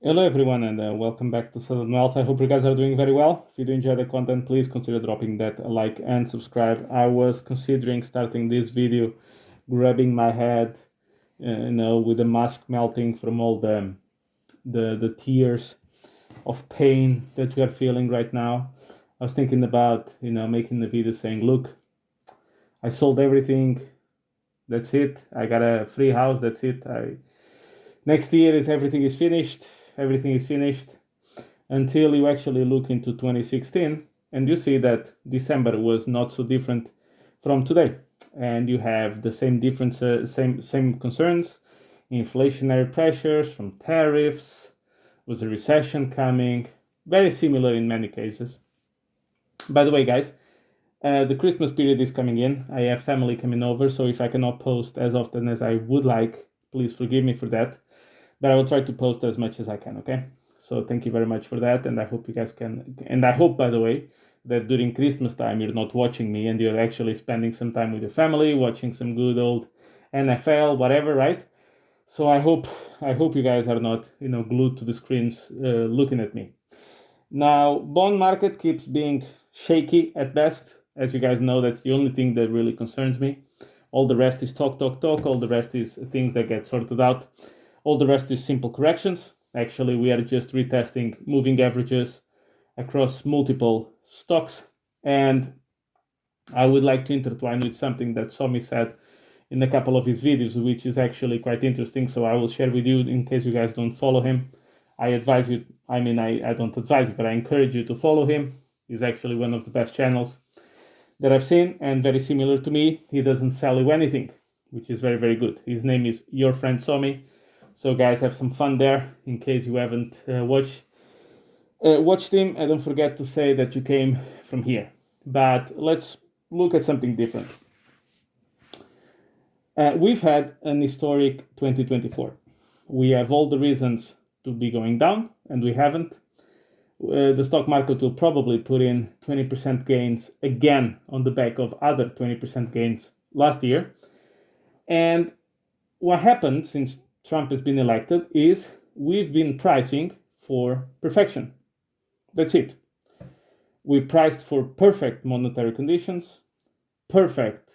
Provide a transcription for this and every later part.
Hello everyone and welcome back to Southern Wealth. I hope you guys are doing very well. If you do enjoy the content, please consider dropping that a like and subscribe. I was considering starting this video, grabbing my head, with the mask melting from all the tears of pain that we are feeling right now. I was thinking about making the video saying, look, I sold everything. That's it. I got a free house. That's it. Next year is everything is finished. Everything is finished until you actually look into 2016 and you see that December was not so different from today, and you have the same differences, same concerns, inflationary pressures from tariffs, was a recession coming, very similar in many cases. By the way, guys, the Christmas period is coming in. I have family coming over, so if I cannot post as often as I would like, please forgive me for that. But I will try to post as much as I can, okay? So thank you very much for that, and I hope you guys can. And I hope, by the way, that during Christmas time you're not watching me and you're actually spending some time with your family, watching some good old NFL, whatever, right? So I hope you guys are not glued to the screens looking at me. Now, bond market keeps being shaky at best. As you guys know, that's the only thing that really concerns me. All the rest is talk, talk, talk. All the rest is things that get sorted out. All the rest is simple corrections. Actually, we are just retesting moving averages across multiple stocks. And I would like to intertwine with something that Somi said in a couple of his videos, which is actually quite interesting. So I will share with you in case you guys don't follow him. I advise you, I don't advise you, but I encourage you to follow him. He's actually one of the best channels that I've seen, and very similar to me. He doesn't sell you anything, which is very, very good. His name is Your Friend Somi. So guys, have some fun there in case you haven't watched him. And don't forget to say that you came from here. But let's look at something different. We've had an historic 2024. We have all the reasons to be going down, and we haven't. The stock market will probably put in 20% gains again on the back of other 20% gains last year. And what happened since Trump has been elected is we've been pricing for perfection. That's it. We priced for perfect monetary conditions, perfect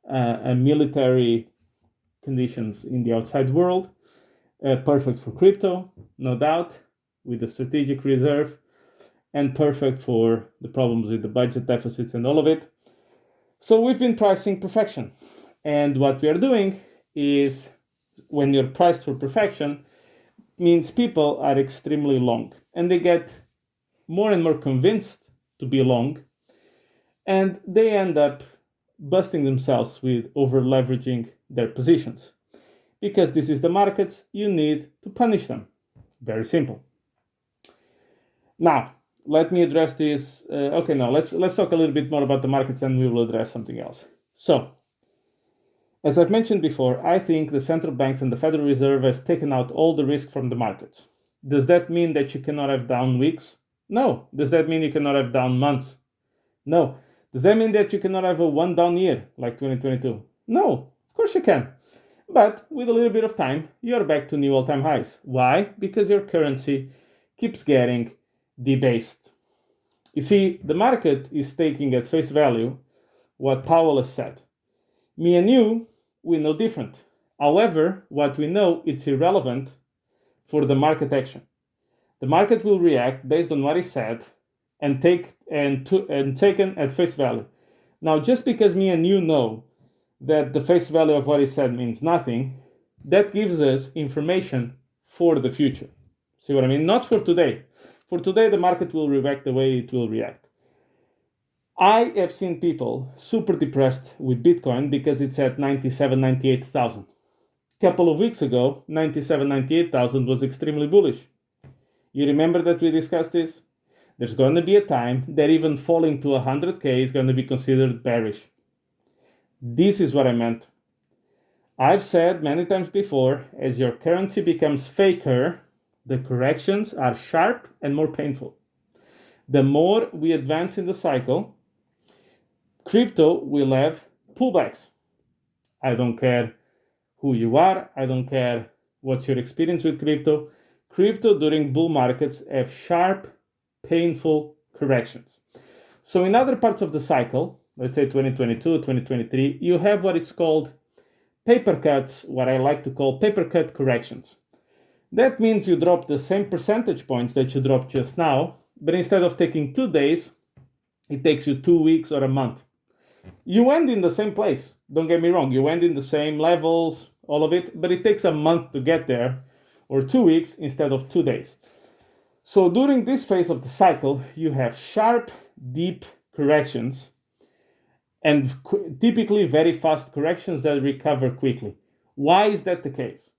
military conditions in the outside world, perfect for crypto, no doubt, with the strategic reserve, and perfect for the problems with the budget deficits and all of it. So we've been pricing perfection. And what we are doing is, when you're priced for perfection, means people are extremely long and they get more and more convinced to be long, and they end up busting themselves with over leveraging their positions. Because this is the markets, you need to punish them. Very simple. Now, let me address this. Let's talk a little bit more about the markets, and we will address something else. So, as I've mentioned before, I think the central banks and the Federal Reserve has taken out all the risk from the markets. Does that mean that you cannot have down weeks? No. Does that mean you cannot have down months? No. Does that mean that you cannot have a one down year like 2022? No. Of course you can. But with a little bit of time, you're back to new all-time highs. Why? Because your currency keeps getting debased. You see, the market is taking at face value what Powell has said. Me and you, we know different. However, what we know, it's irrelevant for the market action. The market will react based on what he said and taken at face value. Now, just because me and you know that the face value of what he said means nothing, that gives us information for the future. See what I mean? Not for today. For today, the market will react the way it will react. I have seen people super depressed with Bitcoin because it's at 97, 98,000. A couple of weeks ago, 97, 98,000 was extremely bullish. You remember that we discussed this? There's going to be a time that even falling to 100K is going to be considered bearish. This is what I meant. I've said many times before, as your currency becomes faker, the corrections are sharp and more painful. The more we advance in the cycle, crypto will have pullbacks. I don't care who you are. I don't care what's your experience with crypto. crypto during bull markets have sharp, painful corrections. So in other parts of the cycle, let's say 2022, 2023, you have what it's called paper cuts, what I like to call paper cut corrections. That means you drop the same percentage points that you dropped just now, but instead of taking 2 days, it takes you 2 weeks or a month. You end in the same place. Don't get me wrong. You end in the same levels, all of it, but it takes a month to get there, or 2 weeks instead of 2 days. So during this phase of the cycle, you have sharp, deep corrections and typically very fast corrections that recover quickly. Why is that the case?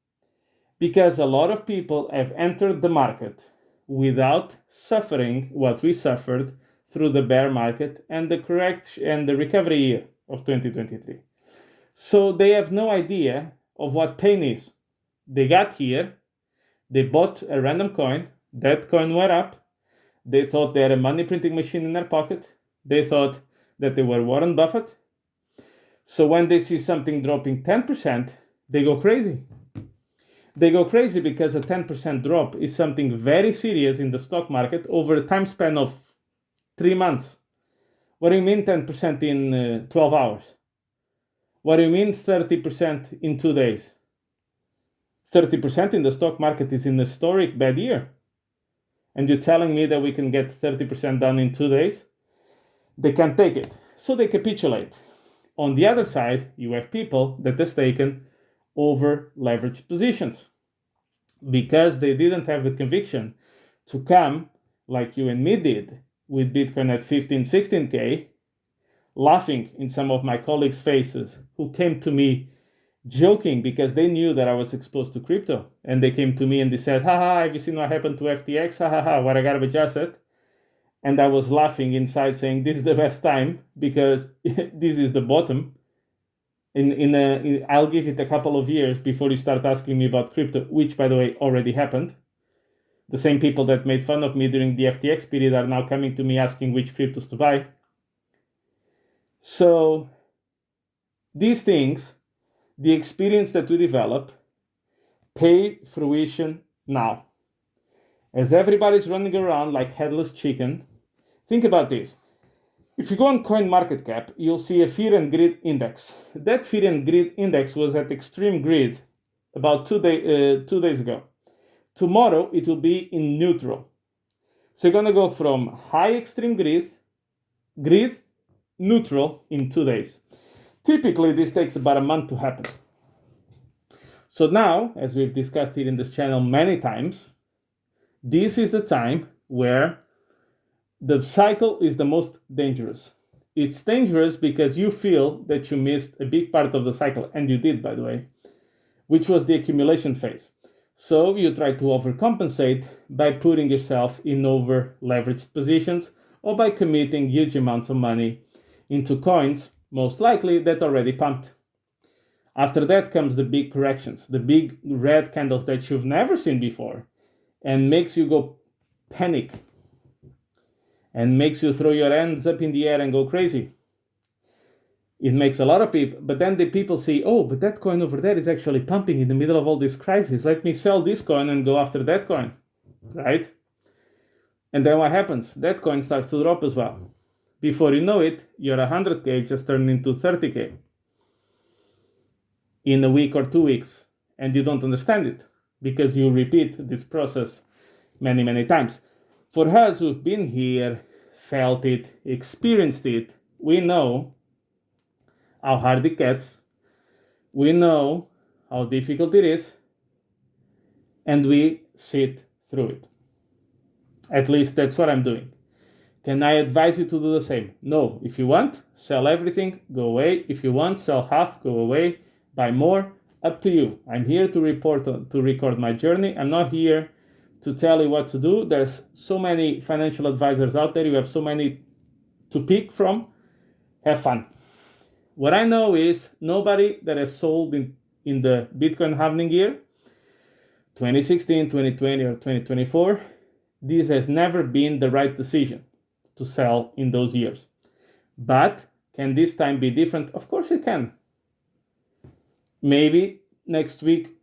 Because a lot of people have entered the market without suffering what we suffered through the bear market and the recovery year of 2023. So they have no idea of what pain is. They got here, they bought a random coin, that coin went up, they thought they had a money printing machine in their pocket, they thought that they were Warren Buffett. So when they see something dropping 10%, they go crazy. They go crazy because a 10% drop is something very serious in the stock market over a time span of 3 months. What do you mean 10% in 12 hours? What do you mean 30% in 2 days? 30% in the stock market is an historic bad year. And you're telling me that we can get 30% done in 2 days? They can't take it. So they capitulate. On the other side, you have people that have taken over leveraged positions because they didn't have the conviction to come like you and me did with Bitcoin at 15, 16K, laughing in some of my colleagues' faces who came to me joking because they knew that I was exposed to crypto. And they came to me and they said, haha, have you seen what happened to FTX? Haha, what a garbage asset. And I was laughing inside saying, this is the best time because this is the bottom. I'll give it a couple of years before you start asking me about crypto, which, by the way, already happened. The same people that made fun of me during the FTX period are now coming to me asking which cryptos to buy. So these things, the experience that we develop, pay fruition now. As everybody's running around like headless chicken, think about this. If you go on CoinMarketCap, you'll see a fear and greed index. That fear and greed index was at extreme greed about 2 days ago. Tomorrow, it will be in neutral. So you're going to go from high extreme greed, neutral in 2 days. Typically, this takes about a month to happen. So now, as we've discussed here in this channel many times, this is the time where the cycle is the most dangerous. It's dangerous because you feel that you missed a big part of the cycle, and you did, by the way, which was the accumulation phase. So you try to overcompensate by putting yourself in over-leveraged positions or by committing huge amounts of money into coins, most likely that already pumped. After that comes the big corrections, the big red candles that you've never seen before, and makes you go panic and makes you throw your hands up in the air and go crazy. It makes a lot of people, but then the people see, oh, but that coin over there is actually pumping in the middle of all this crisis. Let me sell this coin and go after that coin, right? And then what happens? That coin starts to drop as well. Before you know it, your 100K just turned into 30K in a week or 2 weeks, and you don't understand it because you repeat this process many, many times. For us who've been here, felt it, experienced it, we know how hard it gets, we know how difficult it is, and we sit through it. At least that's what I'm doing. Can I advise you to do the same? No. If you want, sell everything, go away. If you want, sell half, go away, buy more, up to you. I'm here to record my journey. I'm not here to tell you what to do. There's so many financial advisors out there. You have so many to pick from. Have fun. What I know is nobody that has sold in the Bitcoin halving year, 2016, 2020, or 2024, this has never been the right decision to sell in those years. But can this time be different? Of course it can. Maybe next week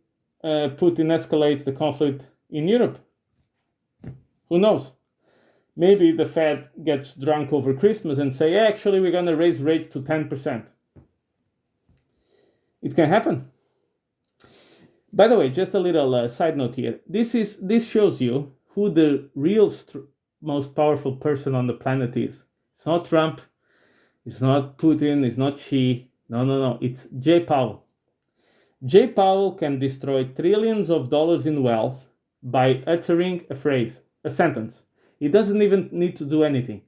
Putin escalates the conflict in Europe. Who knows? Maybe the Fed gets drunk over Christmas and say, actually, we're going to raise rates to 10%. It can happen. By the way, just a little side note here. This shows you who the real most powerful person on the planet is. It's not Trump. It's not Putin. It's not Xi. No. It's Jay Powell. Jay Powell can destroy trillions of dollars in wealth by uttering a phrase, a sentence. He doesn't even need to do anything.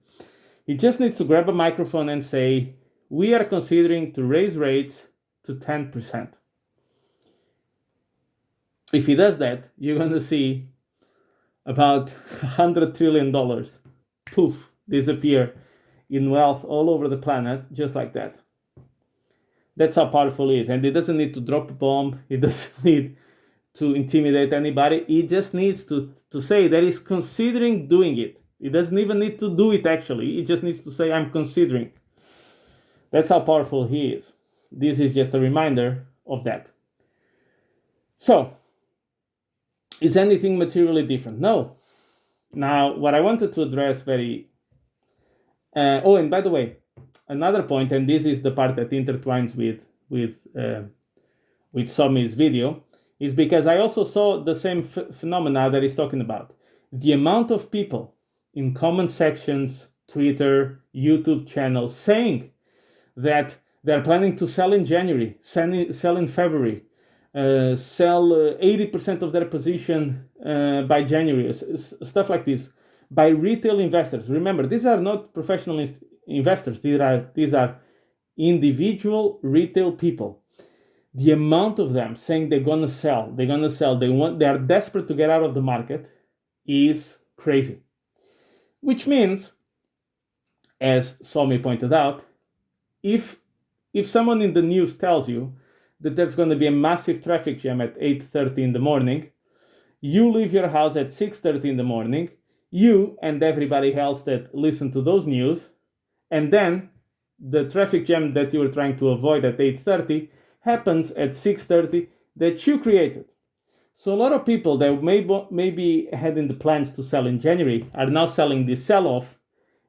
He just needs to grab a microphone and say, we are considering to raise rates to 10%. If he does that, you're going to see about $100 trillion poof, disappear in wealth all over the planet, just like that. That's how powerful he is. And he doesn't need to drop a bomb. He doesn't need to intimidate anybody. He just needs to say that he's considering doing it. He doesn't even need to do it, actually. He just needs to say, I'm considering. That's how powerful he is. This is just a reminder of that. So, is anything materially different? No. Now, what I wanted to address very... and by the way, another point, and this is the part that intertwines with Somi's video, is because I also saw the same phenomena that he's talking about. The amount of people in comment sections, Twitter, YouTube channels saying that they're planning to sell in January, sell in February, sell 80% of their position by January, stuff like this, by retail investors. Remember, these are not professional investors. These are individual retail people. The amount of them saying they're gonna sell, they are desperate to get out of the market is crazy. Which means, as Somi pointed out, if someone in the news tells you that there's going to be a massive traffic jam at 8:30 in the morning, you leave your house at 6:30 in the morning, you and everybody else that listen to those news, and then the traffic jam that you were trying to avoid at 8:30 happens at 6:30 that you created. So a lot of people that maybe had in the plans to sell in January are now selling this sell-off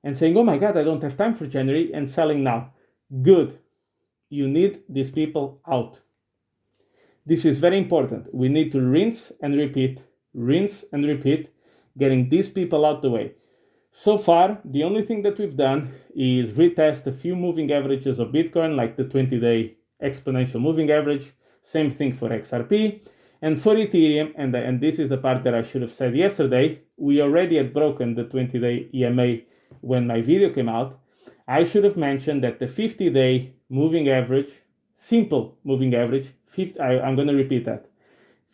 and saying, oh my God, I don't have time for January, and selling now. Good. You need these people out. This is very important. We need to rinse and repeat, getting these people out the way. So far, the only thing that we've done is retest a few moving averages of Bitcoin, like the 20-day exponential moving average. Same thing for XRP. And for Ethereum, and this is the part that I should have said yesterday, we already had broken the 20-day EMA when my video came out. I should have mentioned that the 50-day moving average, simple moving average, I'm going to repeat that.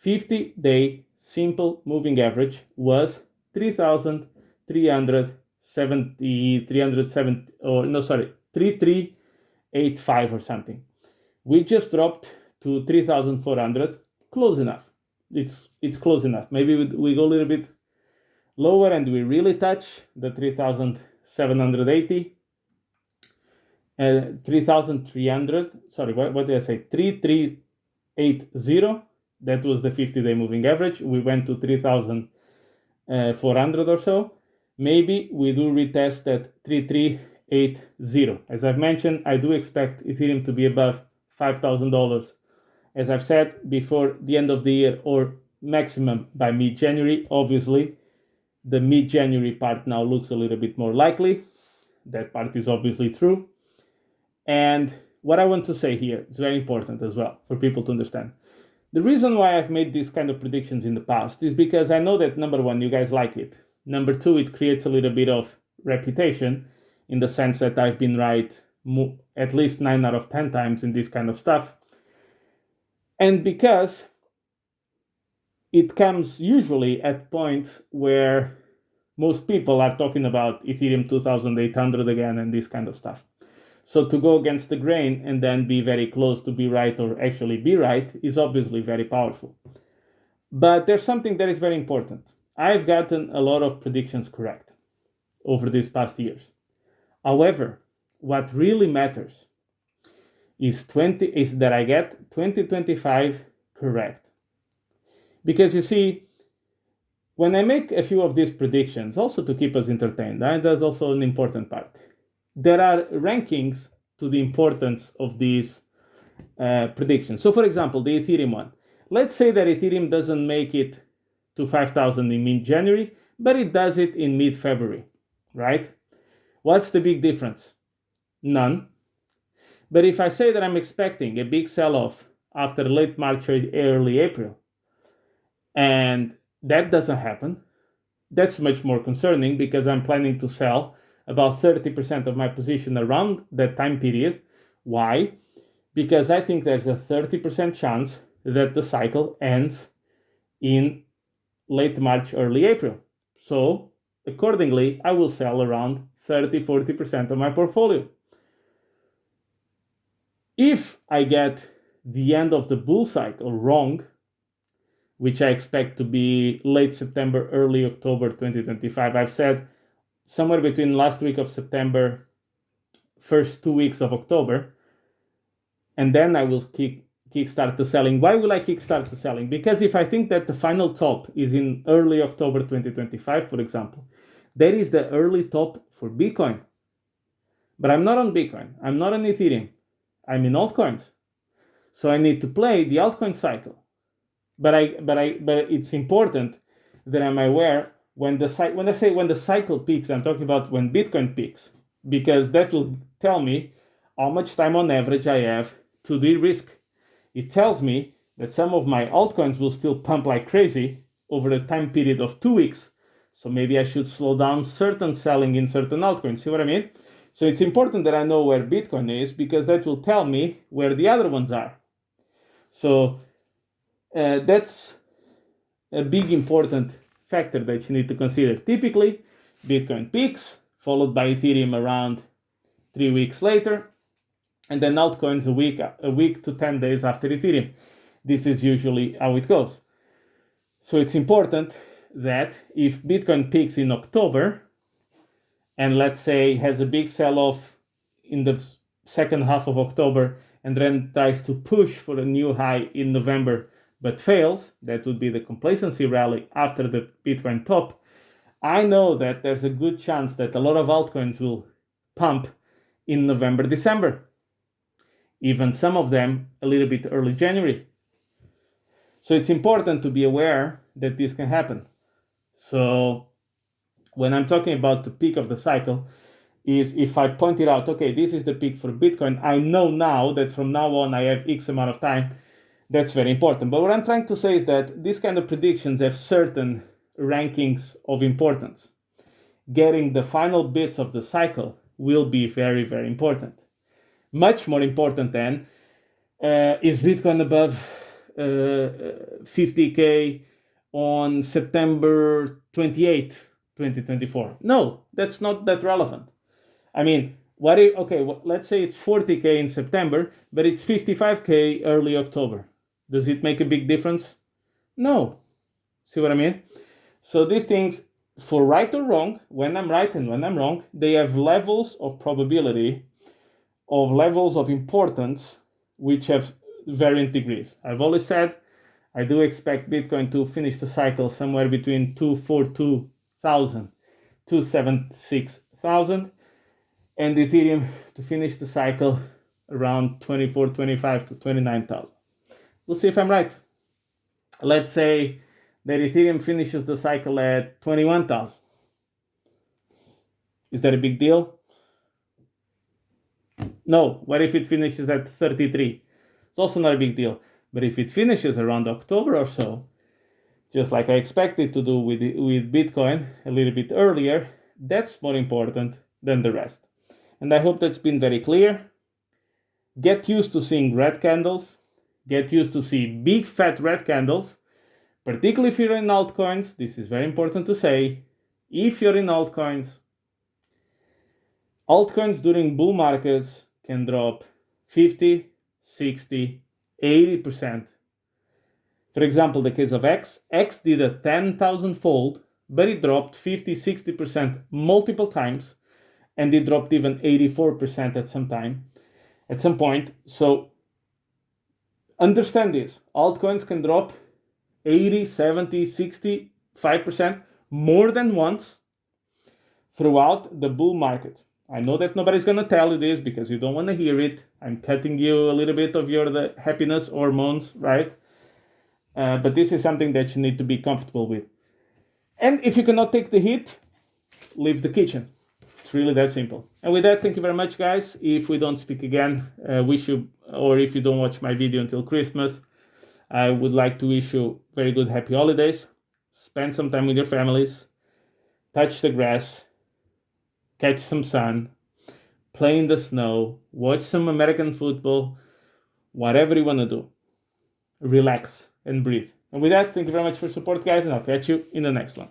50-day simple moving average was 3385 or something. We just dropped to 3,400. Close enough. It's close enough. Maybe we go a little bit lower and we really touch the 3,780. 3,300. Sorry, what did I say? 3,380. That was the 50-day moving average. We went to 3,400 or so. Maybe we do retest at 3,380. As I've mentioned, I do expect Ethereum to be above $5,000. As I've said, before the end of the year, or maximum by mid-January. Obviously, the mid-January part now looks a little bit more likely. That part is obviously true. And what I want to say here is very important as well for people to understand. The reason why I've made these kind of predictions in the past is because I know that, number one, you guys like it. Number two, it creates a little bit of reputation in the sense that I've been right at least 9 out of 10 times in this kind of stuff. And because it comes usually at points where most people are talking about Ethereum 2,800 again and this kind of stuff. So to go against the grain and then be very close to be right or actually be right is obviously very powerful. But there's something that is very important. I've gotten a lot of predictions correct over these past years. However, what really matters is that I get 2025 correct. Because you see, when I make a few of these predictions, also to keep us entertained, that's also an important part. There are rankings to the importance of these predictions. So, for example, the Ethereum one. Let's say that Ethereum doesn't make it to 5,000 in mid-January, but it does it in mid-February, right? What's the big difference? None. But if I say that I'm expecting a big sell-off after late March or early April, and that doesn't happen, that's much more concerning because I'm planning to sell about 30% of my position around that time period. Why? Because I think there's a 30% chance that the cycle ends in late March, early April. So, accordingly, I will sell around 30-40% of my portfolio. If I get the end of the bull cycle wrong, which I expect to be late September, early October 2025, I've said somewhere between last week of September, first 2 weeks of October, and then I will kickstart the selling. Why will I kickstart the selling? Because if I think that the final top is in early October 2025, for example, that is the early top for Bitcoin. But I'm not on Bitcoin. I'm not on Ethereum. I'm in altcoins. So I need to play the altcoin cycle. But it's important that I'm aware when I say when the cycle peaks, I'm talking about when Bitcoin peaks, because that will tell me how much time on average I have to de-risk. It tells me that some of my altcoins will still pump like crazy over a time period of 2 weeks. So maybe I should slow down certain selling in certain altcoins. See what I mean? So it's important that I know where Bitcoin is, because that will tell me where the other ones are. So that's a big important factor that you need to consider. Typically, Bitcoin peaks, followed by Ethereum around 3 weeks later, and then altcoins a week to 10 days after Ethereum. This is usually how it goes. So it's important that if Bitcoin peaks in October, and let's say has a big sell-off in the second half of October, and then tries to push for a new high in November, but fails, that would be the complacency rally after the Bitcoin top, I know that there's a good chance that a lot of altcoins will pump in November, December. Even some of them a little bit early January. So it's important to be aware that this can happen. So when I'm talking about the peak of the cycle, is if I point it out, okay, this is the peak for Bitcoin, I know now that from now on I have X amount of time. That's very important. But what I'm trying to say is that these kind of predictions have certain rankings of importance. Getting the final bits of the cycle will be very, very important. Much more important than is Bitcoin above 50K on September 28th, 2024? No, that's not that relevant. I mean, let's say it's 40K in September, but it's 55K early October. Does it make a big difference? No. See what I mean? So these things, for right or wrong, when I'm right and when I'm wrong, they have levels of probability, of levels of importance, which have varying degrees. I've always said I do expect Bitcoin to finish the cycle somewhere between 242,000 to 76,000, and Ethereum to finish the cycle around 24,25 to 29,000. We'll see if I'm right. Let's say that Ethereum finishes the cycle at 21,000. Is that a big deal? No. What if it finishes at 33? It's also not a big deal. But if it finishes around October or so, just like I expect it to do with Bitcoin a little bit earlier, that's more important than the rest. And I hope that's been very clear. Get used to seeing red candles. Get used to see big fat red candles. Particularly if you're in altcoins, this is very important to say. If you're in altcoins during bull markets can drop 50, 60, 80%. For example, the case of X did a 10,000 fold, but it dropped 50, 60% multiple times, and it dropped even 84% at some point. So understand this. Altcoins can drop 80, 70, 60, 5% more than once throughout the bull market. I know that nobody's going to tell you this because you don't want to hear it. I'm cutting you a little bit of the happiness hormones, right? But this is something that you need to be comfortable with. And if you cannot take the hit, leave the kitchen. It's really that simple. And with that, thank you very much, guys. If we don't speak again, wish you, or if you don't watch my video until Christmas, I would like to wish you very good, happy holidays. Spend some time with your families. Touch the grass. Catch some sun. Play in the snow. Watch some American football. Whatever you want to do. Relax and breathe. And with that, thank you very much for support, guys, and I'll catch you in the next one.